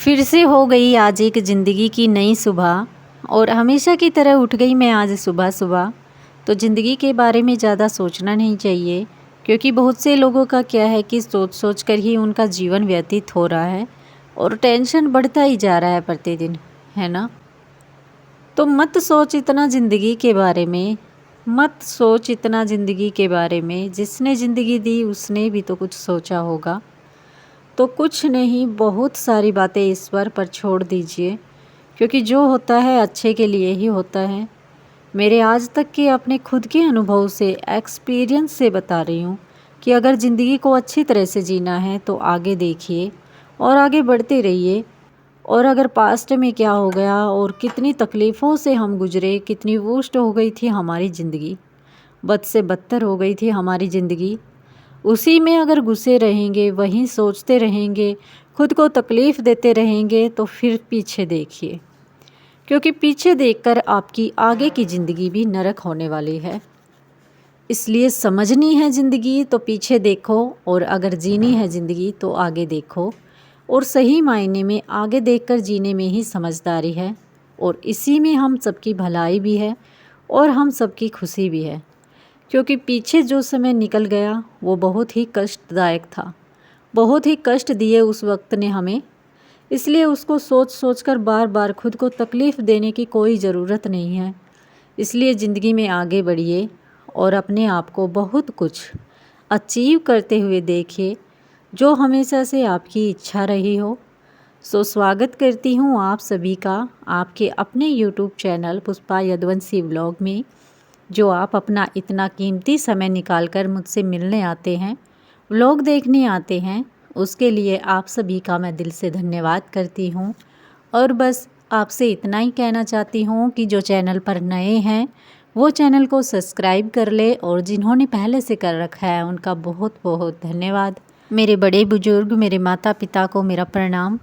फिर से हो गई आज एक ज़िंदगी की नई सुबह और हमेशा की तरह उठ गई मैं आज सुबह सुबह। तो ज़िंदगी के बारे में ज़्यादा सोचना नहीं चाहिए, क्योंकि बहुत से लोगों का क्या है कि सोच सोच कर ही उनका जीवन व्यतीत हो रहा है और टेंशन बढ़ता ही जा रहा है प्रतिदिन, है ना। तो मत सोच इतना ज़िंदगी के बारे में, मत सोच इतना ज़िंदगी के बारे में। जिसने ज़िंदगी दी उसने भी तो कुछ सोचा होगा। तो कुछ नहीं, बहुत सारी बातें ईश्वर पर छोड़ दीजिए, क्योंकि जो होता है अच्छे के लिए ही होता है। मेरे आज तक के अपने खुद के अनुभव से, एक्सपीरियंस से बता रही हूँ कि अगर ज़िंदगी को अच्छी तरह से जीना है तो आगे देखिए और आगे बढ़ते रहिए। और अगर पास्ट में क्या हो गया और कितनी तकलीफ़ों से हम गुजरे, कितनी वर्स्ट हो गई थी हमारी ज़िंदगी, बद से बदतर हो गई थी हमारी ज़िंदगी, उसी में अगर घुसे रहेंगे, वहीं सोचते रहेंगे, खुद को तकलीफ़ देते रहेंगे, तो फिर पीछे देखिए, क्योंकि पीछे देखकर आपकी आगे की ज़िंदगी भी नरक होने वाली है। इसलिए समझनी है ज़िंदगी तो पीछे देखो, और अगर जीनी है ज़िंदगी तो आगे देखो। और सही मायने में आगे देखकर जीने में ही समझदारी है, और इसी में हम सबकी भलाई भी है और हम सबकी खुशी भी है। क्योंकि पीछे जो समय निकल गया वो बहुत ही कष्टदायक था, बहुत ही कष्ट दिए उस वक्त ने हमें। इसलिए उसको सोच सोच कर बार बार खुद को तकलीफ़ देने की कोई ज़रूरत नहीं है। इसलिए ज़िंदगी में आगे बढ़िए और अपने आप को बहुत कुछ अचीव करते हुए देखिए, जो हमेशा से आपकी इच्छा रही हो। सो स्वागत करती हूँ आप सभी का आपके अपने YouTube channel Pushpa Yaduvanshi vlog में, जो आप अपना इतना कीमती समय निकाल कर मुझसे मिलने आते हैं, व्लॉग देखने आते हैं। उसके लिए आप सभी का मैं दिल से धन्यवाद करती हूँ। और बस आपसे इतना ही कहना चाहती हूँ कि जो चैनल पर नए हैं वो चैनल को सब्सक्राइब कर ले, और जिन्होंने पहले से कर रखा है उनका बहुत बहुत धन्यवाद। मेरे बड़े बुजुर्ग, मेरे माता पिता को मेरा प्रणाम,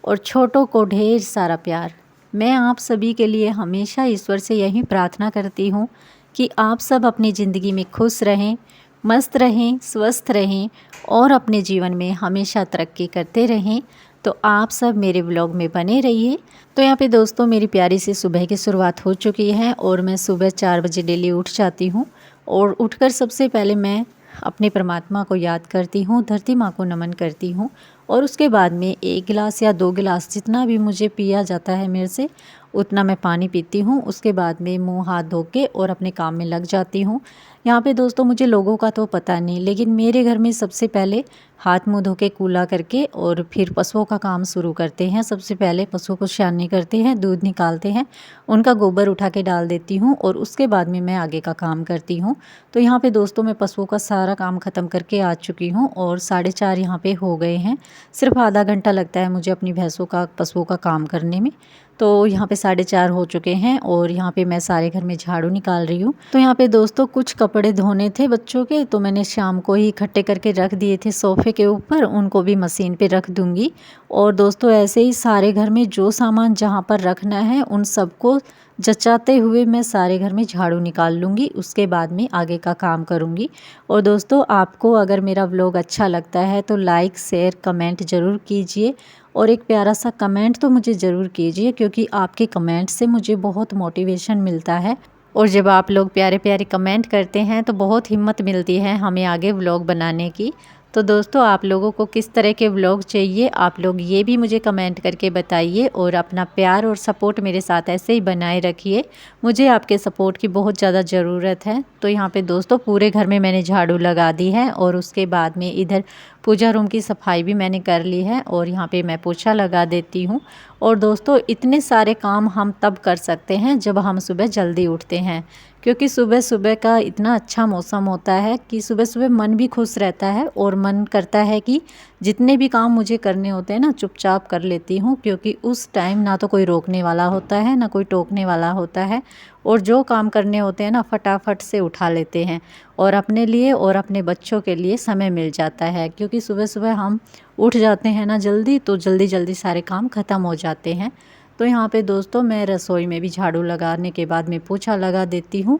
और छोटों को ढेर सारा प्यार। मैं आप सभी के लिए हमेशा ईश्वर से यही प्रार्थना करती हूँ कि आप सब अपनी ज़िंदगी में खुश रहें, मस्त रहें, स्वस्थ रहें और अपने जीवन में हमेशा तरक्की करते रहें। तो आप सब मेरे व्लॉग में बने रहिए। तो यहाँ पे दोस्तों मेरी प्यारी सी सुबह की शुरुआत हो चुकी है, और मैं सुबह 4 बजे डेली उठ जाती हूँ। और उठकर सबसे पहले मैं अपने परमात्मा को याद करती हूँ, धरती माँ को नमन करती हूँ, और उसके बाद में 1 गिलास या 2 गिलास जितना भी मुझे पिया जाता है मेरे से, उतना मैं पानी पीती हूँ। उसके बाद में मुंह हाथ धो के और अपने काम में लग जाती हूँ। यहाँ पे दोस्तों मुझे लोगों का तो पता नहीं, लेकिन मेरे घर में सबसे पहले हाथ मुंह धो के कूला करके और फिर पशुओं का काम शुरू करते हैं। सबसे पहले पशुओं को छाननी करते हैं, दूध निकालते हैं, उनका गोबर उठा के डाल देती हूँ, और उसके बाद में मैं आगे का काम करती हूँ। तो यहाँ पे दोस्तों मैं पशुओं का सारा काम ख़त्म करके आ चुकी हूँ, और 4:30 यहाँ पे हो गए हैं। सिर्फ आधा घंटा लगता है मुझे अपनी भैंसों का, पशुओं का काम करने में। तो यहाँ पे 4:30 हो चुके हैं, और यहाँ पे मैं सारे घर में झाड़ू निकाल रही हूँ। तो यहाँ पे दोस्तों कुछ कपड़े धोने थे बच्चों के, तो मैंने शाम को ही इकट्ठे करके रख दिए थे सोफ़े के ऊपर, उनको भी मशीन पे रख दूँगी। और दोस्तों ऐसे ही सारे घर में जो सामान जहाँ पर रखना है उन सबको जचाते हुए मैं सारे घर में झाड़ू निकाल लूँगी। उसके बाद में आगे का काम करूँगी। और दोस्तों आपको अगर मेरा व्लॉग अच्छा लगता है तो लाइक, शेयर, कमेंट ज़रूर कीजिए, और एक प्यारा सा कमेंट तो मुझे ज़रूर कीजिए, क्योंकि आपके कमेंट से मुझे बहुत मोटिवेशन मिलता है। और जब आप लोग प्यारे प्यारे कमेंट करते हैं तो बहुत हिम्मत मिलती है हमें आगे व्लॉग बनाने की। तो दोस्तों आप लोगों को किस तरह के व्लॉग चाहिए, आप लोग ये भी मुझे कमेंट करके बताइए, और अपना प्यार और सपोर्ट मेरे साथ ऐसे ही बनाए रखिए। मुझे आपके सपोर्ट की बहुत ज़्यादा ज़रूरत है। तो यहाँ पे दोस्तों पूरे घर में मैंने झाड़ू लगा दी है, और उसके बाद में इधर पूजा रूम की सफाई भी मैंने कर ली है, और यहाँ पे मैं पोछा लगा देती हूँ। और दोस्तों इतने सारे काम हम तब कर सकते हैं जब हम सुबह जल्दी उठते हैं, क्योंकि सुबह सुबह का इतना अच्छा मौसम होता है कि सुबह सुबह मन भी खुश रहता है, और मन करता है कि जितने भी काम मुझे करने होते हैं ना चुपचाप कर लेती हूँ, क्योंकि उस टाइम ना तो कोई रोकने वाला होता है ना कोई टोकने वाला होता है, और जो काम करने होते हैं ना फटाफट से उठा लेते हैं, और अपने लिए और अपने बच्चों के लिए समय मिल जाता है। क्योंकि सुबह सुबह हम उठ जाते हैं ना जल्दी, तो जल्दी जल्दी सारे काम ख़त्म हो जाते हैं। तो यहाँ पे दोस्तों मैं रसोई में भी झाड़ू लगाने के बाद में पोछा लगा देती हूँ।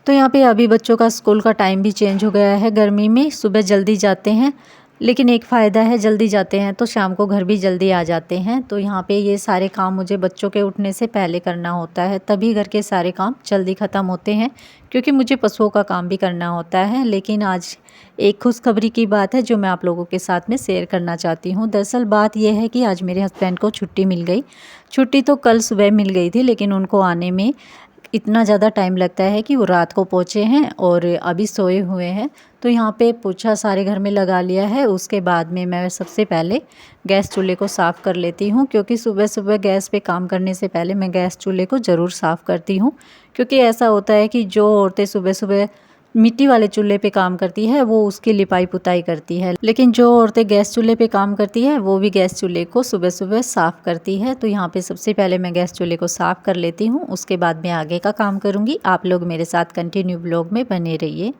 तो यहाँ पे अभी बच्चों का स्कूल का टाइम भी चेंज हो गया है, गर्मी में सुबह जल्दी जाते हैं, लेकिन एक फ़ायदा है, जल्दी जाते हैं तो शाम को घर भी जल्दी आ जाते हैं। तो यहाँ पे ये सारे काम मुझे बच्चों के उठने से पहले करना होता है, तभी घर के सारे काम जल्दी ख़त्म होते हैं, क्योंकि मुझे पशुओं का काम भी करना होता है। लेकिन आज एक खुशखबरी की बात है जो मैं आप लोगों के साथ में शेयर करना चाहती हूँ। दरअसल बात यह है कि आज मेरे हस्बैंड को छुट्टी मिल गई। छुट्टी तो कल सुबह मिल गई थी, लेकिन उनको आने में इतना ज़्यादा टाइम लगता है कि वो रात को पहुँचे हैं और अभी सोए हुए हैं। तो यहाँ पे पोछा सारे घर में लगा लिया है। उसके बाद में मैं सबसे पहले गैस चूल्हे को साफ़ कर लेती हूँ, क्योंकि सुबह सुबह गैस पे काम करने से पहले मैं गैस चूल्हे को ज़रूर साफ़ करती हूँ। क्योंकि ऐसा होता है कि जो औरतें सुबह सुबह मिट्टी वाले चूल्हे पे काम करती है वो उसकी लिपाई पुताई करती है, लेकिन जो औरतें गैस चूल्हे पे काम करती है वो भी गैस चूल्हे को सुबह सुबह साफ़ करती है। तो यहाँ पे सबसे पहले मैं गैस चूल्हे को साफ़ कर लेती हूँ, उसके बाद मैं आगे का काम करूँगी। आप लोग मेरे साथ कंटिन्यू ब्लॉग में बने रहिए।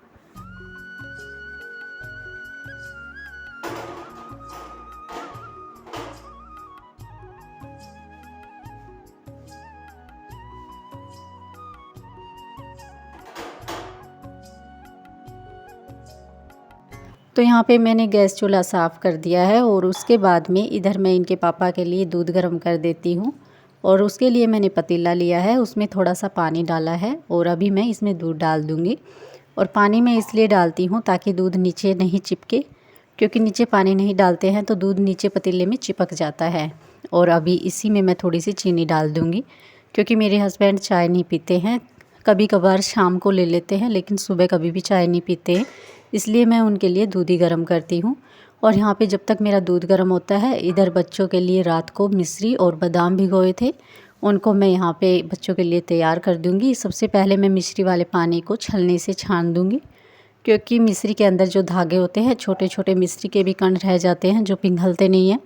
तो यहाँ पे मैंने गैस चूल्हा साफ़ कर दिया है और उसके बाद में इधर मैं इनके पापा के लिए दूध गर्म कर देती हूँ। और उसके लिए मैंने पतीला लिया है, उसमें थोड़ा सा पानी डाला है और अभी मैं इसमें दूध डाल दूँगी। और पानी मैं इसलिए डालती हूँ ताकि दूध नीचे नहीं चिपके, क्योंकि नीचे पानी नहीं डालते हैं तो दूध नीचे पतीले में चिपक जाता है। और अभी इसी में मैं थोड़ी सी चीनी डाल दूँगी, क्योंकि मेरे हस्बैंड चाय नहीं पीते हैं। कभी कभार शाम को ले लेते हैं, लेकिन सुबह कभी भी चाय नहीं पीते हैं, इसलिए मैं उनके लिए दूध ही गर्म करती हूँ। और यहाँ पे जब तक मेरा दूध गर्म होता है, इधर बच्चों के लिए रात को मिश्री और बादाम भिगोए थे, उनको मैं यहाँ पे बच्चों के लिए तैयार कर दूँगी। सबसे पहले मैं मिश्री वाले पानी को छलनी से छान दूँगी, क्योंकि मिश्री के अंदर जो धागे होते हैं, छोटे छोटे मिश्री के भी कण रह जाते हैं जो पिघलते नहीं हैं।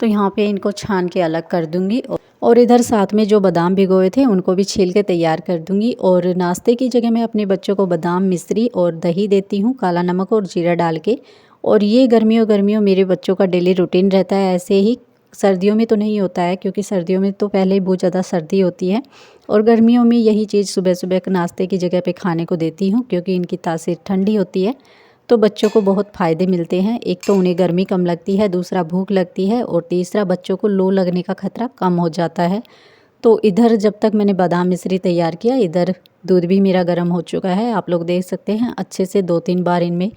तो यहाँ पे इनको छान के अलग कर दूँगी। और इधर साथ में जो बादाम भिगोए थे उनको भी छील के तैयार कर दूँगी। और नाश्ते की जगह मैं अपने बच्चों को बादाम, मिश्री और दही देती हूँ, काला नमक और जीरा डाल के। और ये गर्मियों मेरे बच्चों का डेली रूटीन रहता है। ऐसे ही सर्दियों में तो नहीं होता है, क्योंकि सर्दियों में तो पहले ही बहुत ज़्यादा सर्दी होती है। और गर्मियों में यही चीज़ सुबह सुबह नाश्ते की जगह पे खाने को देती हूँ, क्योंकि इनकी तासीर ठंडी होती है। तो बच्चों को बहुत फ़ायदे मिलते हैं। एक तो उन्हें गर्मी कम लगती है, दूसरा भूख लगती है, और तीसरा बच्चों को लू लगने का खतरा कम हो जाता है। तो इधर जब तक मैंने बादाम मिश्री तैयार किया, इधर दूध भी मेरा गर्म हो चुका है। आप लोग देख सकते हैं अच्छे से 2-3 बार इनमें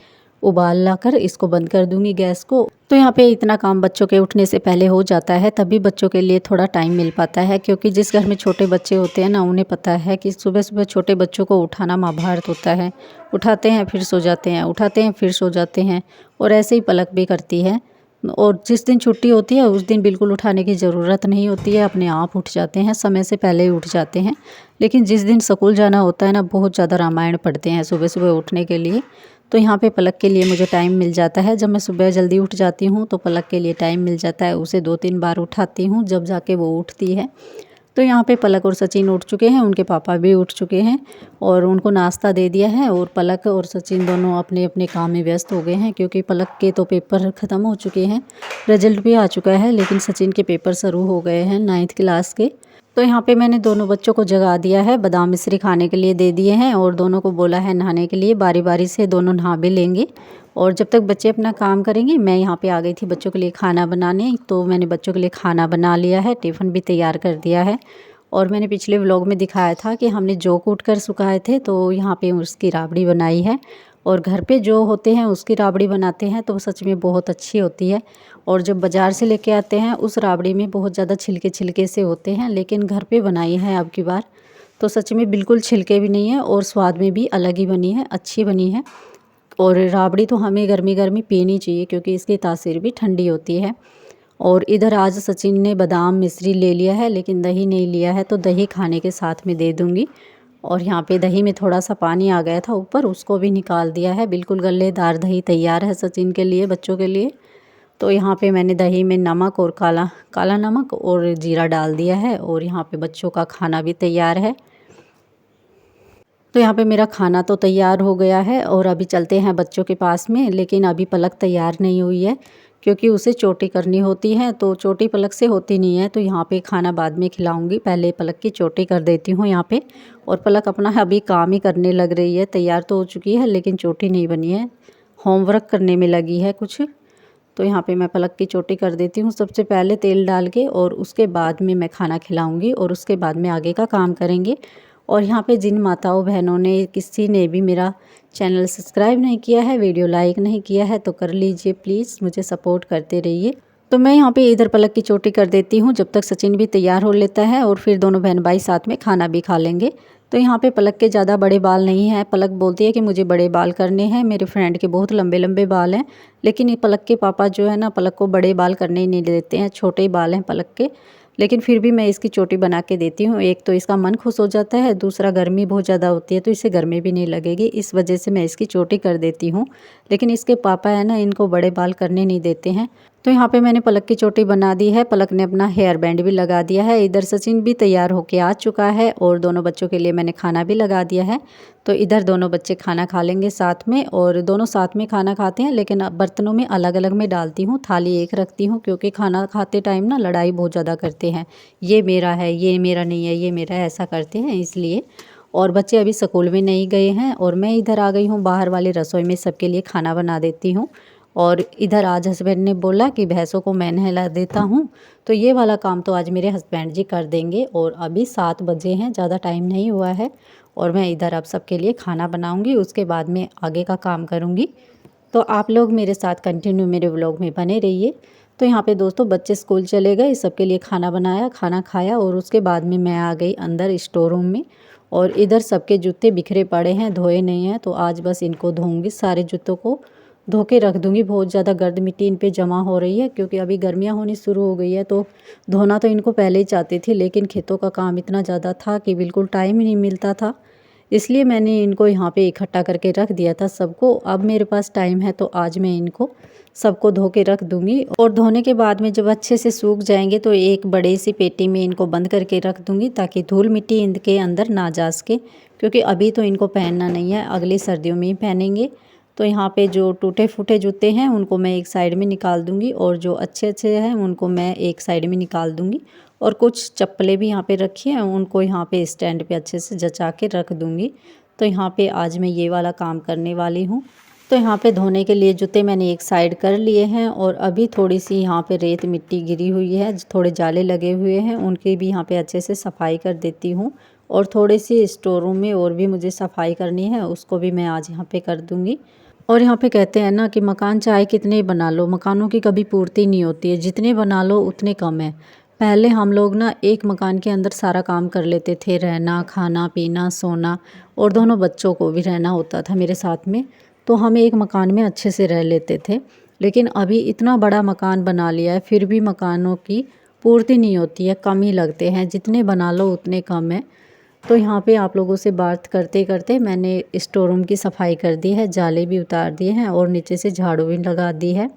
उबाल लाकर इसको बंद कर दूंगी गैस को। तो यहाँ पे इतना काम बच्चों के उठने से पहले हो जाता है, तभी बच्चों के लिए थोड़ा टाइम मिल पाता है। क्योंकि जिस घर में छोटे बच्चे होते हैं ना, उन्हें पता है कि सुबह सुबह छोटे बच्चों को उठाना महाभारत होता है। उठाते हैं फिर सो जाते हैं, उठाते हैं फिर सो जाते हैं, और ऐसे ही पलक भी करती है। और जिस दिन छुट्टी होती है उस दिन बिल्कुल उठाने की ज़रूरत नहीं होती है, अपने आप उठ जाते हैं, समय से पहले ही उठ जाते हैं। लेकिन जिस दिन स्कूल जाना होता है ना, बहुत ज़्यादा रामायण पढ़ते हैं सुबह सुबह उठने के लिए। तो यहाँ पे पलक के लिए मुझे टाइम मिल जाता है। जब मैं सुबह जल्दी उठ जाती हूँ तो पलक के लिए टाइम मिल जाता है। उसे 2-3 बार उठाती हूँ, जब जाके वो उठती है। तो यहाँ पे पलक और सचिन उठ चुके हैं, उनके पापा भी उठ चुके हैं और उनको नाश्ता दे दिया है। और पलक और सचिन दोनों अपने अपने काम में व्यस्त हो गए हैं, क्योंकि पलक के तो पेपर ख़त्म हो चुके हैं, रिजल्ट भी आ चुका है, लेकिन सचिन के पेपर शुरू हो गए हैं 9th क्लास के। तो यहाँ पे मैंने दोनों बच्चों को जगा दिया है, बादाम मिश्री खाने के लिए दे दिए हैं, और दोनों को बोला है नहाने के लिए। बारी बारी से दोनों नहा भी लेंगे। और जब तक बच्चे अपना काम करेंगे, मैं यहाँ पे आ गई थी बच्चों के लिए खाना बनाने। तो मैंने बच्चों के लिए खाना बना लिया है, टिफ़िन भी तैयार कर दिया है। और मैंने पिछले व्लॉग में दिखाया था कि हमने जौ कूट कर सुखाए थे, तो यहाँ पे उसकी राबड़ी बनाई है। और घर पे जो होते हैं उसकी राबड़ी बनाते हैं तो सच में बहुत अच्छी होती है। और जब बाज़ार से लेके आते हैं उस राबड़ी में बहुत ज़्यादा छिलके छिलके से होते हैं, लेकिन घर पे बनाई है अब की बार तो सच में बिल्कुल छिलके भी नहीं है, और स्वाद में भी अलग ही बनी है, अच्छी बनी है। और राबड़ी तो हमें गर्मी गर्मी पीनी चाहिए, क्योंकि इसकी तासीर भी ठंडी होती है। और इधर आज सचिन ने बादाम मिश्री ले लिया है, लेकिन दही नहीं लिया है, तो दही खाने के साथ में दे दूँगी। और यहाँ पे दही में थोड़ा सा पानी आ गया था ऊपर, उसको भी निकाल दिया है। बिल्कुल गल्लेदार दही तैयार है सचिन के लिए, बच्चों के लिए। तो यहाँ पे मैंने दही में नमक और काला काला नमक और जीरा डाल दिया है, और यहाँ पे बच्चों का खाना भी तैयार है। तो यहाँ पे मेरा खाना तो तैयार हो गया है, और अभी चलते हैं बच्चों के पास में। लेकिन अभी पलक तैयार नहीं हुई है, क्योंकि उसे चोटी करनी होती है, तो चोटी पलक से होती नहीं है। तो यहाँ पे खाना बाद में खिलाऊंगी, पहले पलक की चोटी कर देती हूँ यहाँ पे। और पलक अपना अभी काम ही करने लग रही है, तैयार तो हो चुकी है लेकिन चोटी नहीं बनी है, होमवर्क करने में लगी है कुछ। तो यहाँ पे मैं पलक की चोटी कर देती हूँ सबसे पहले तेल डाल के, और उसके बाद में मैं खाना खिलाऊँगी और उसके बाद में आगे का काम करेंगे। और यहाँ पे जिन माताओं बहनों ने किसी ने भी मेरा चैनल सब्सक्राइब नहीं किया है, वीडियो लाइक नहीं किया है, तो कर लीजिए प्लीज़, मुझे सपोर्ट करते रहिए। तो मैं यहाँ पे इधर पलक की चोटी कर देती हूँ जब तक सचिन भी तैयार हो लेता है, और फिर दोनों बहन भाई साथ में खाना भी खा लेंगे। तो यहाँ पे पलक के ज़्यादा बड़े बाल नहीं हैं। पलक बोलती है कि मुझे बड़े बाल करने हैं, मेरे फ्रेंड के बहुत लंबे लंबे बाल हैं, लेकिन ये पलक के पापा जो है ना, पलक को बड़े बाल करने ही नहीं देते हैं, छोटे बाल हैं पलक के। लेकिन फिर भी मैं इसकी चोटी बना के देती हूँ। एक तो इसका मन खुश हो जाता है, दूसरा गर्मी बहुत ज़्यादा होती है तो इसे गर्मी भी नहीं लगेगी, इस वजह से मैं इसकी चोटी कर देती हूँ। लेकिन इसके पापा है ना, इनको बड़े बाल करने नहीं देते हैं। तो यहाँ पे मैंने पलक की चोटी बना दी है, पलक ने अपना हेयर बैंड भी लगा दिया है। इधर सचिन भी तैयार होके आ चुका है और दोनों बच्चों के लिए मैंने खाना भी लगा दिया है। तो इधर दोनों बच्चे खाना खा लेंगे साथ में, और दोनों साथ में खाना खाते हैं, लेकिन बर्तनों में अलग अलग में डालती हूँ, थाली एक रखती हूँ, क्योंकि खाना खाते टाइम ना लड़ाई बहुत ज़्यादा करते हैं, ये मेरा है, ये मेरा नहीं है, ये मेरा है, ऐसा करते हैं इसलिए। और बच्चे अभी स्कूल में नहीं गए हैं और मैं इधर आ गई हूँ बाहर वाली रसोई में, सबके लिए खाना बना देती हूँ। और इधर आज हस्बैंड ने बोला कि भैंसों को मैं नहला देता हूँ, तो ये वाला काम तो आज मेरे हस्बैंड जी कर देंगे। और अभी 7 बजे हैं, ज़्यादा टाइम नहीं हुआ है, और मैं इधर अब सबके लिए खाना बनाऊँगी, उसके बाद में आगे का काम करूँगी। तो आप लोग मेरे साथ कंटिन्यू मेरे व्लॉग में बने रहिए। तो यहाँ पे दोस्तों बच्चे स्कूल चले गए, सबके लिए खाना बनाया, खाना खाया, और उसके बाद में मैं आ गई अंदर स्टोर रूम में। और इधर सबके जूते बिखरे पड़े हैं, धोए नहीं हैं, तो आज बस इनको धोऊंगी, सारे जूतों को धो के रख दूंगी। बहुत ज़्यादा गर्द मिट्टी इन पे जमा हो रही है, क्योंकि अभी गर्मियाँ होनी शुरू हो गई है, तो धोना तो इनको पहले ही चाहती थी, लेकिन खेतों का काम इतना ज़्यादा था कि बिल्कुल टाइम ही नहीं मिलता था, इसलिए मैंने इनको यहाँ पे इकट्ठा करके रख दिया था सबको। अब मेरे पास टाइम है तो आज मैं इनको सबको धो के रख दूंगी, और धोने के बाद में जब अच्छे से सूख जाएंगे तो एक बड़ी सी पेटी में इनको बंद करके रख दूंगी, ताकि धूल मिट्टी इनके अंदर ना जा सके, क्योंकि अभी तो इनको पहनना नहीं है, अगली सर्दियों में ही पहनेंगे। तो यहाँ पे जो टूटे फूटे जूते हैं उनको मैं एक साइड में निकाल दूंगी, और जो अच्छे अच्छे हैं उनको मैं एक साइड में निकाल दूंगी। और कुछ चप्पलें भी यहाँ पे रखी हैं, उनको यहाँ पे स्टैंड पे अच्छे से जचा के रख दूंगी। तो यहाँ पे आज मैं ये वाला काम करने वाली हूँ। तो यहाँ पे धोने के लिए जूते मैंने एक साइड कर लिए हैं, और अभी थोड़ी सी यहाँ पे रेत मिट्टी गिरी हुई है, थोड़े जाले लगे हुए हैं, उनकी भी यहाँ पे अच्छे से सफाई कर देती हूँ। और थोड़ी सी स्टोर रूम में और भी मुझे सफाई करनी है, उसको भी मैं आज यहाँ पे कर दूँगी। और यहाँ पे कहते हैं ना कि मकान चाहे कितने बना लो, मकानों की कभी पूर्ति नहीं होती है, जितने बना लो उतने कम है। पहले हम लोग ना एक मकान के अंदर सारा काम कर लेते थे, रहना, खाना पीना, सोना, और दोनों बच्चों को भी रहना होता था मेरे साथ में, तो हम एक मकान में अच्छे से रह लेते थे। लेकिन अभी इतना बड़ा मकान बना लिया है, फिर भी मकानों की पूर्ति नहीं होती है, कम ही लगते हैं, जितने बना लो उतने कम है। तो यहाँ पे आप लोगों से बात करते करते मैंने स्टोर रूम की सफाई कर दी है, जाले भी उतार दिए हैं, और नीचे से झाड़ू भी लगा दी है।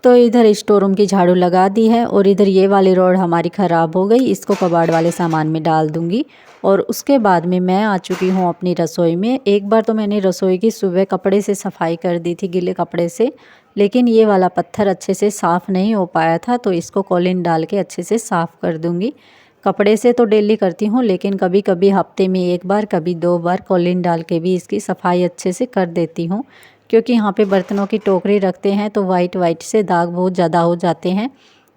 तो इधर स्टोर रूम की झाड़ू लगा दी है, और इधर ये वाली रॉड हमारी ख़राब हो गई, इसको कबाड़ वाले सामान में डाल दूंगी। और उसके बाद में मैं आ चुकी हूँ अपनी रसोई में। एक बार तो मैंने रसोई की सुबह कपड़े से सफाई कर दी थी, गीले कपड़े से, लेकिन ये वाला पत्थर अच्छे से साफ़ नहीं हो पाया था, तो इसको कॉलिन डाल के अच्छे से साफ़ कर दूँगी। कपड़े से तो डेली करती हूँ, लेकिन कभी कभी हफ्ते में 1 बार, कभी 2 बार कॉलिन डाल के भी इसकी सफाई अच्छे से कर देती हूँ, क्योंकि यहाँ पे बर्तनों की टोकरी रखते हैं तो वाइट वाइट से दाग बहुत ज़्यादा हो जाते हैं,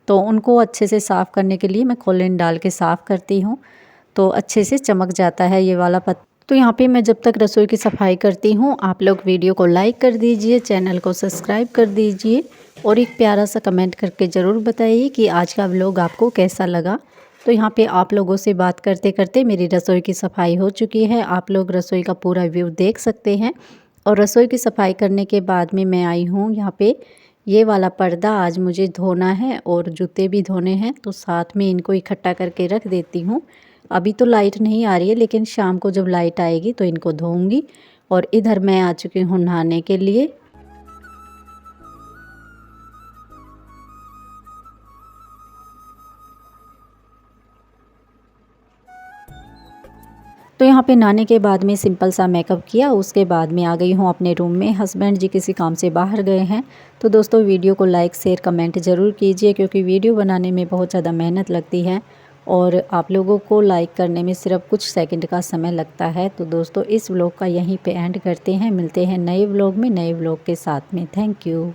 तो उनको अच्छे से साफ़ करने के लिए मैं कॉलिन डाल के साफ़ करती हूँ, तो अच्छे से चमक जाता है ये वाला पत्थर। तो यहाँ पे मैं जब तक रसोई की सफाई करती हूँ, आप लोग वीडियो को लाइक कर दीजिए, चैनल को सब्सक्राइब कर दीजिए, और एक प्यारा सा कमेंट करके ज़रूर बताइए कि आज का व्लॉग आपको कैसा लगा। तो यहाँ पे आप लोगों से बात करते करते मेरी रसोई की सफाई हो चुकी है, आप लोग रसोई का पूरा व्यू देख सकते हैं। और रसोई की सफाई करने के बाद में मैं आई हूँ यहाँ पे, ये वाला पर्दा आज मुझे धोना है और जूते भी धोने हैं, तो साथ में इनको इकट्ठा करके रख देती हूँ। अभी तो लाइट नहीं आ रही है, लेकिन शाम को जब लाइट आएगी तो इनको धोऊंगी। और इधर मैं आ चुकी हूँ नहाने के लिए। तो यहाँ पे नहाने के बाद में सिंपल सा मेकअप किया, उसके बाद में आ गई हूँ अपने रूम में। हस्बैंड जी किसी काम से बाहर गए हैं। तो दोस्तों वीडियो को लाइक शेयर कमेंट ज़रूर कीजिए, क्योंकि वीडियो बनाने में बहुत ज़्यादा मेहनत लगती है, और आप लोगों को लाइक करने में सिर्फ कुछ सेकंड का समय लगता है। तो दोस्तों इस व्लॉग का यहीं पे एंड करते हैं, मिलते हैं नए व्लॉग में नए व्लॉग के साथ में। Thank you.